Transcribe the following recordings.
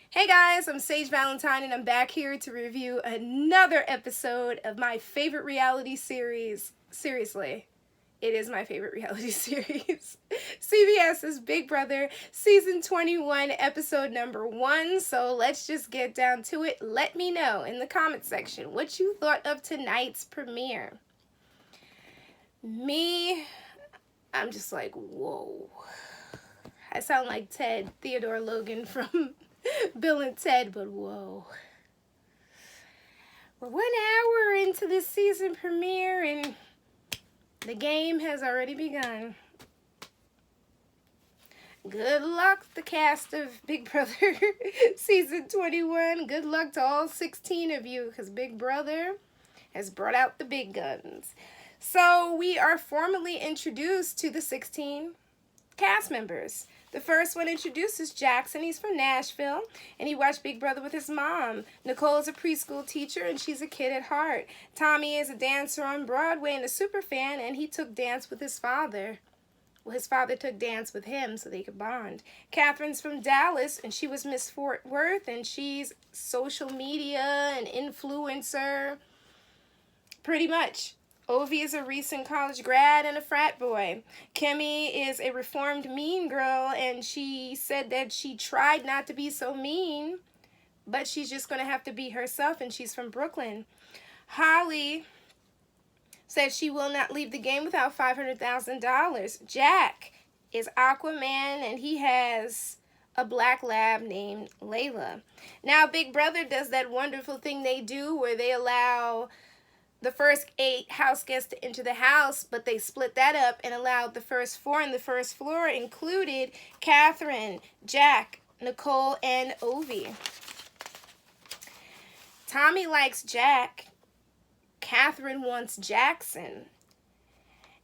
Hey guys, I'm Sage Valentine and I'm back here to review another episode of my favorite reality series. Seriously, it is my favorite reality series. CBS's Big Brother Season 21, Episode number 1. So let's just get down to it. Let me know in the comment section what you thought of tonight's premiere. I'm just like, whoa. I sound like Ted, Theodore Logan from Bill and Ted, but whoa. We're 1 hour into this season premiere and the game has already begun. Good luck, the cast of Big Brother Season 21. Good luck to all 16 of you, because Big Brother has brought out the big guns. So we are formally introduced to the 16 cast members. The first one introduced is Jackson. He's from Nashville, and he watched Big Brother with his mom. Nicole is a preschool teacher, and she's a kid at heart. Tommy is a dancer on Broadway and a super fan, and he took dance with his father. Well, his father took dance with him so they could bond. Catherine's from Dallas, and she was Miss Fort Worth, and she's social media and influencer. Pretty much. Ovi is a recent college grad and a frat boy. Kimmy is a reformed mean girl, and she said that she tried not to be so mean, but she's just going to have to be herself, and she's from Brooklyn. Holly said she will not leave the game without $500,000. Jack is Aquaman, and he has a black lab named Layla. Now, Big Brother does that wonderful thing they do where they allow the first 8 house guests to enter the house, but they split that up and allowed the first 4 in the first floor, included Catherine, Jack, Nicole, and Ovi. Tommy likes Jack. Catherine wants Jackson.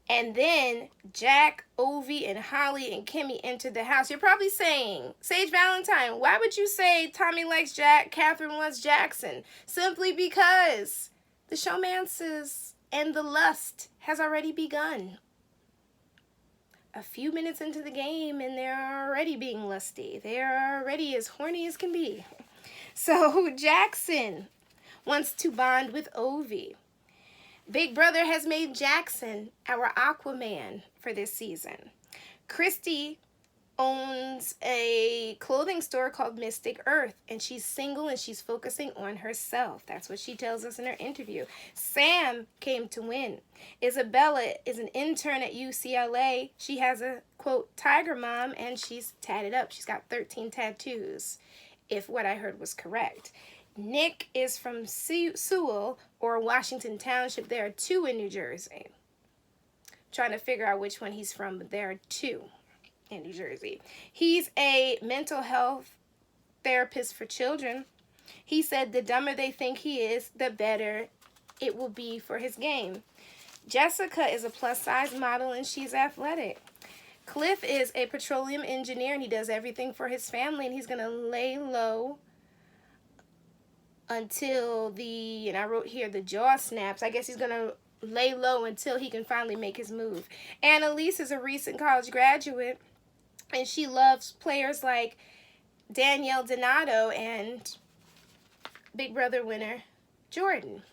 And then Jack, Ovi, and Holly and Kimmy entered the house. You're probably saying, Sage Valentine, why would you say Tommy likes Jack, Catherine wants Jackson? Simply because the showmances and the lust has already begun. A few minutes into the game and they're already being lusty. They're already as horny as can be. So Jackson wants to bond with Ovi. Big Brother has made Jackson our Aquaman for this season. Christy owns a clothing store called Mystic Earth, and she's single and she's focusing on herself. That's what she tells us in her interview. Sam came to win. Isabella is an intern at UCLA. She has a, quote, tiger mom, and she's tatted up. She's got 13 tattoos, if what I heard was correct. Nick is from Sewell or Washington Township. There are 2 in New Jersey. I'm trying to figure out which one he's from, but there are 2 in New Jersey. He's a mental health therapist for children. He said the dumber they think he is, the better it will be for his game. Jessica is a plus-size model, and she's athletic. Cliff is a petroleum engineer, and he does everything for his family, and he's going to lay low until and I wrote here, the jaw snaps. I guess he's going to lay low until he can finally make his move. Annalise is a recent college graduate, and she loves players like Danielle Donato and Big Brother winner Jordan.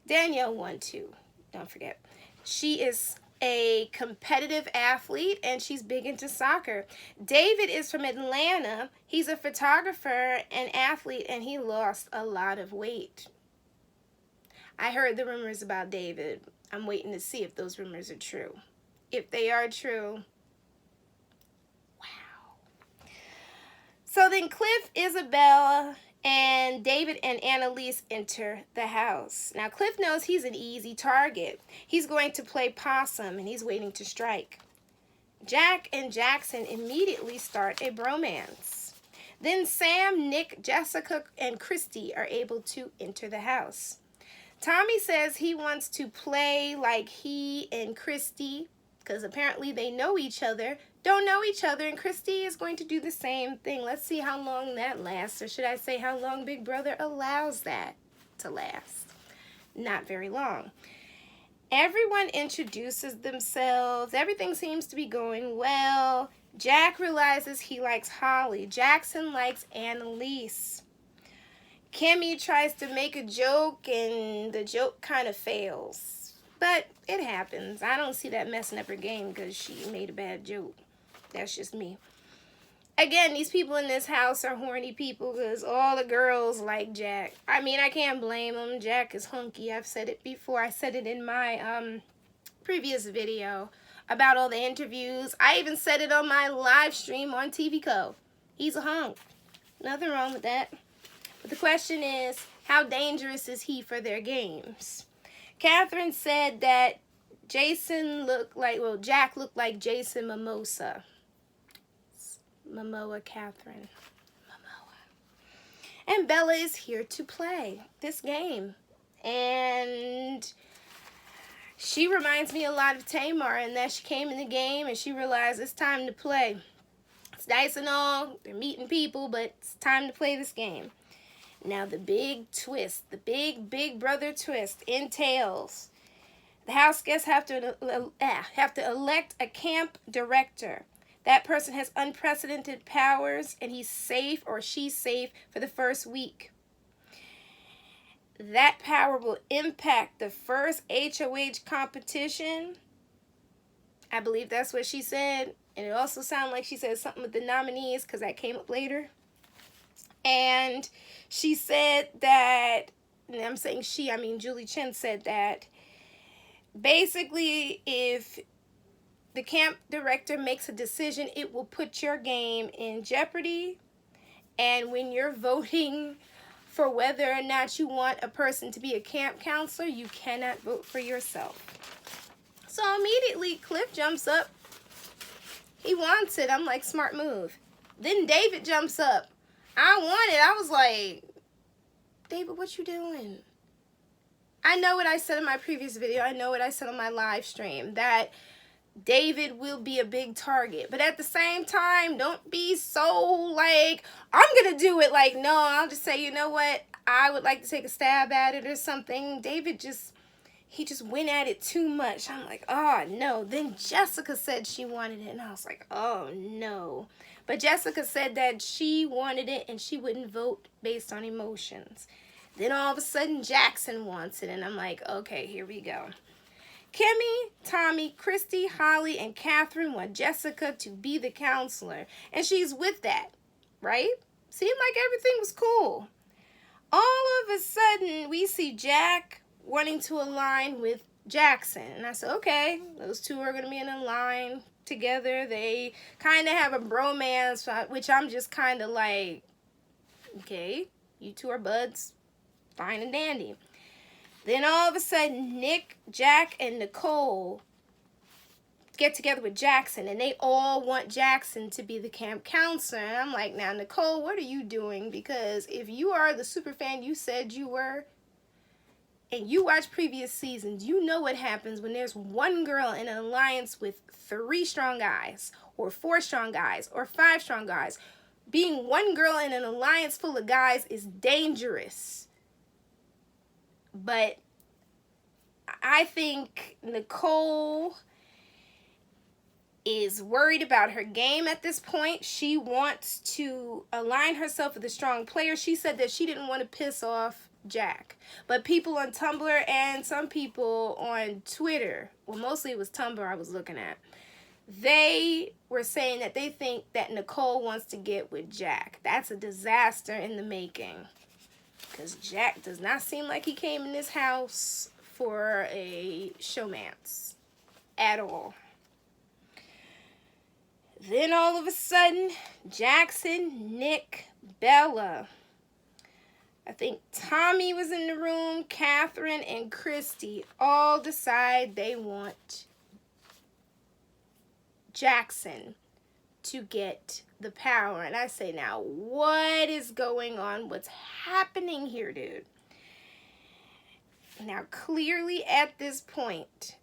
Danielle won too, don't forget. She is a competitive athlete, and she's big into soccer. David is from Atlanta. He's a photographer and athlete, and he lost a lot of weight. I heard the rumors about David. I'm waiting to see if those rumors are true. If they are true, so then Cliff, Isabella, and David and Annalise enter the house. Now, Cliff knows he's an easy target. He's going to play possum, and he's waiting to strike. Jack and Jackson immediately start a bromance. Then Sam, Nick, Jessica, and Christy are able to enter the house. Tommy says he wants to play like he and Christy, because apparently they know each other, don't know each other, and Christy is going to do the same thing. Let's see how long that lasts, or should I say how long Big Brother allows that to last. Not very long. Everyone introduces themselves. Everything seems to be going well. Jack realizes he likes Holly. Jackson likes Annalise. Kimmy tries to make a joke and the joke kind of fails. But it happens. I don't see that messing up her game because she made a bad joke. That's just me. Again, these people in this house are horny people because all the girls like Jack. I mean, I can't blame them. Jack is hunky. I've said it before. I said it in my previous video about all the interviews. I even said it on my live stream on TV Co. He's a hunk. Nothing wrong with that. But the question is, how dangerous is he for their games? Catherine said that Jack looked like Jason Momoa. Momoa Catherine. Momoa. And Bella is here to play this game. And she reminds me a lot of Tamar in that she came in the game and she realized it's time to play. It's nice and all. They're meeting people, but it's time to play this game. Now the big twist, the Big Brother twist entails the house guests have to elect a camp director. That person has unprecedented powers and he's safe or she's safe for the first week. That power will impact the first HOH competition. I believe that's what she said. And it also sounded like she said something with the nominees because that came up later. And she said that, and I'm saying she, I mean Julie Chen said that basically if the camp director makes a decision, it will put your game in jeopardy. And when you're voting for whether or not you want a person to be a camp counselor, you cannot vote for yourself. So immediately Cliff jumps up. He wants it. I'm like, smart move. Then David jumps up. I want it. I was like, David, what you doing? I know what I said in my previous video. I know what I said on my live stream, that David will be a big target. But at the same time, don't be so like, I'm going to do it. Like, no, I'll just say, you know what? I would like to take a stab at it or something. David he just went at it too much. I'm like, oh, no. Then Jessica said she wanted it. And I was like, oh, no. But Jessica said that she wanted it and she wouldn't vote based on emotions. Then all of a sudden, Jackson wants it. And I'm like, okay, here we go. Kimmy, Tommy, Christy, Holly, and Catherine want Jessica to be the counselor. And she's with that, right? Seemed like everything was cool. All of a sudden, we see Jack wanting to align with Jackson. And I said, okay, those two are going to be in a line together. They kind of have a bromance, which I'm just kind of like, okay, you two are buds, fine and dandy. Then all of a sudden, Nick, Jack, and Nicole get together with Jackson, and they all want Jackson to be the camp counselor. And I'm like, now, Nicole, what are you doing? Because if you are the super fan you said you were, and you watch previous seasons, you know what happens when there's one girl in an alliance with 3 strong guys, or 4 strong guys, or 5 strong guys. Being one girl in an alliance full of guys is dangerous. But I think Nicole is worried about her game at this point. She wants to align herself with a strong player. She said that she didn't want to piss off Jack. But people on Tumblr and some people on Twitter, well, mostly it was Tumblr I was looking at, they were saying that they think that Nicole wants to get with Jack. That's a disaster in the making. Because Jack does not seem like he came in this house for a showmance at all. Then all of a sudden, Jackson, Nick, Bella, I think Tommy was in the room, Catherine, and Christy all decide they want Jackson to get the power. And I say, now, what is going on? What's happening here, dude? Now, clearly at this point,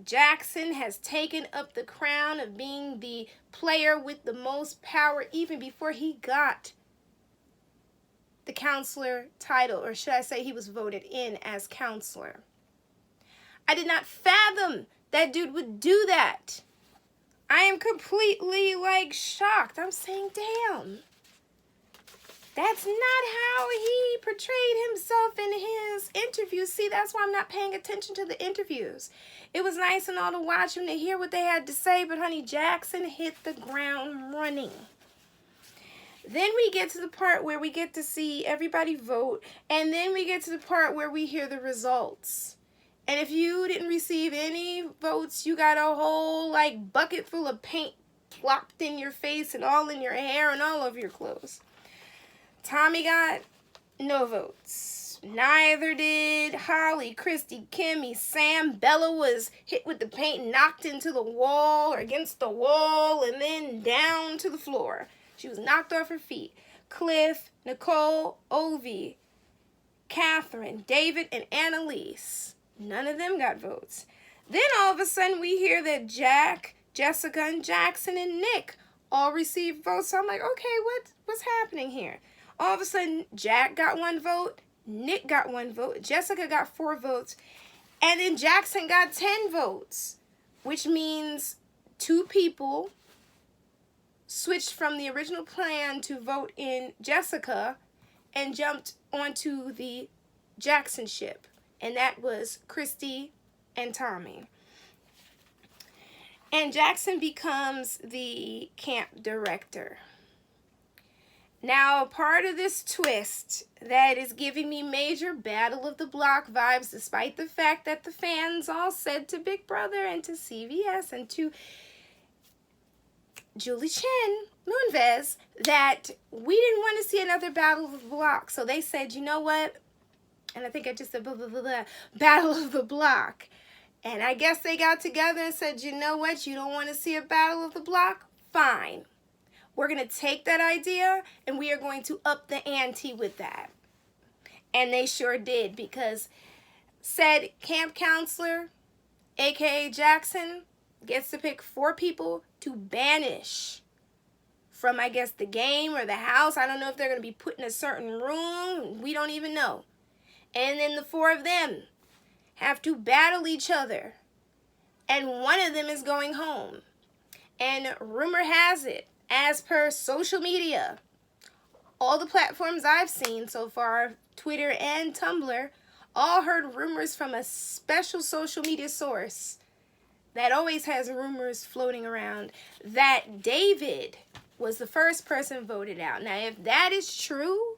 Jackson has taken up the crown of being the player with the most power even before he got the counselor title, or should I say he was voted in as counselor. I did not fathom that dude would do that. I am completely, like, shocked. I'm saying, damn. That's not how he portrayed himself in his interviews. See, that's why I'm not paying attention to the interviews. It was nice and all to watch him, to hear what they had to say, but honey, Jackson hit the ground running. Then we get to the part where we get to see everybody vote, and then we get to the part where we hear the results. And if you didn't receive any votes, you got a whole, like, bucket full of paint plopped in your face and all in your hair and all over your clothes. Tommy got no votes. Neither did Holly, Christy, Kimmy, Sam. Bella was hit with the paint, knocked into the wall or against the wall, and then down to the floor. She was knocked off her feet. Cliff, Nicole, Ovi, Catherine, David, and Annalise. None of them got votes. Then all of a sudden we hear that Jack, Jessica, and Jackson, and Nick all received votes. So I'm like, okay, what's happening here? All of a sudden, Jack got 1 vote, Nick got 1 vote, Jessica got 4 votes, and then Jackson got 10 votes, which means 2 people switched from the original plan to vote in Jessica and jumped onto the Jackson ship, and that was Christy and Tommy. And Jackson becomes the camp director. Now, part of this twist that is giving me major Battle of the Block vibes, despite the fact that the fans all said to Big Brother and to CBS and to Julie Chen, Moonves, that we didn't want to see another Battle of the Block. So they said, you know what? And I think I just said blah, blah, blah, blah, Battle of the Block. And I guess they got together and said, you know what? You don't want to see a Battle of the Block? Fine. We're going to take that idea and we are going to up the ante with that. And they sure did, because said camp counselor, aka Jackson, gets to pick 4 people to banish from, I guess, the game or the house. I don't know if they're going to be put in a certain room. We don't even know. And then the 4 of them have to battle each other. And one of them is going home. And rumor has it, as per social media, all the platforms I've seen so far, Twitter and Tumblr, all heard rumors from a special social media source that always has rumors floating around that David was the first person voted out. Now, if that is true,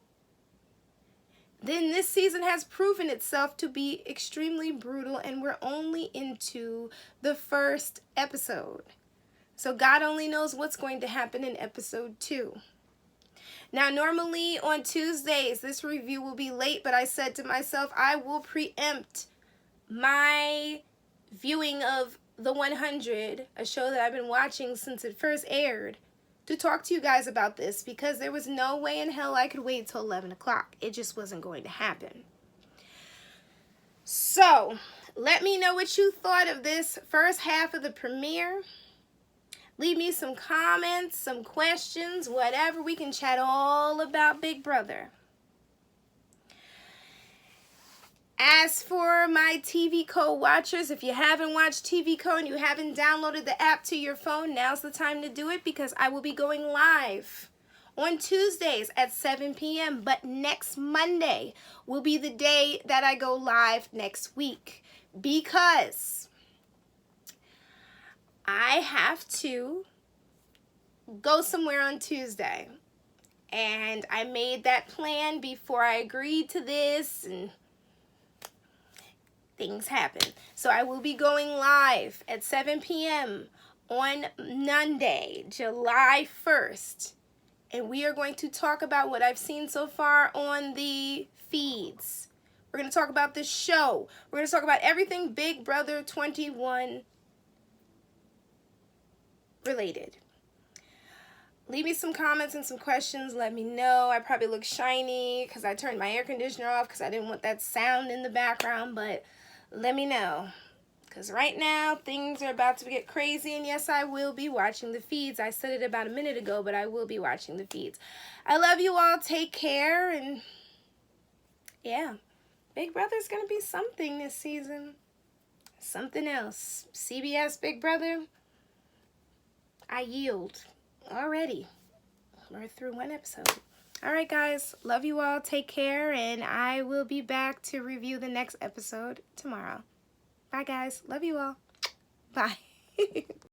then this season has proven itself to be extremely brutal, and we're only into the first episode. So God only knows what's going to happen in episode 2. Now, normally on Tuesdays, this review will be late, but I said to myself, I will preempt my viewing of The 100, a show that I've been watching since it first aired, to talk to you guys about this, because there was no way in hell I could wait till 11 o'clock. It just wasn't going to happen. So, let me know what you thought of this first half of the premiere. Leave me some comments, some questions, whatever. We can chat all about Big Brother. As for my TV co-watchers, if you haven't watched TV Co and you haven't downloaded the app to your phone, now's the time to do it, because I will be going live on Tuesdays at 7 p.m. But next Monday will be the day that I go live next week, because I have to go somewhere on Tuesday. And I made that plan before I agreed to this, and things happen. So I will be going live at 7 p.m. on Monday, July 1st. And we are going to talk about what I've seen so far on the feeds. We're going to talk about the show. We're going to talk about everything Big Brother 21 related. Leave me some comments and some questions. Let me know. I probably look shiny because I turned my air conditioner off because I didn't want that sound in the background, but let me know, because right now things are about to get crazy, and yes, I will be watching the feeds. I said it about a minute ago, but I will be watching the feeds. I love you all. Take care, and yeah, Big Brother's going to be something this season. Something else. CBS Big Brother, I yield already. We're through one episode. All right, guys. Love you all. Take care, and I will be back to review the next episode tomorrow. Bye, guys. Love you all. Bye.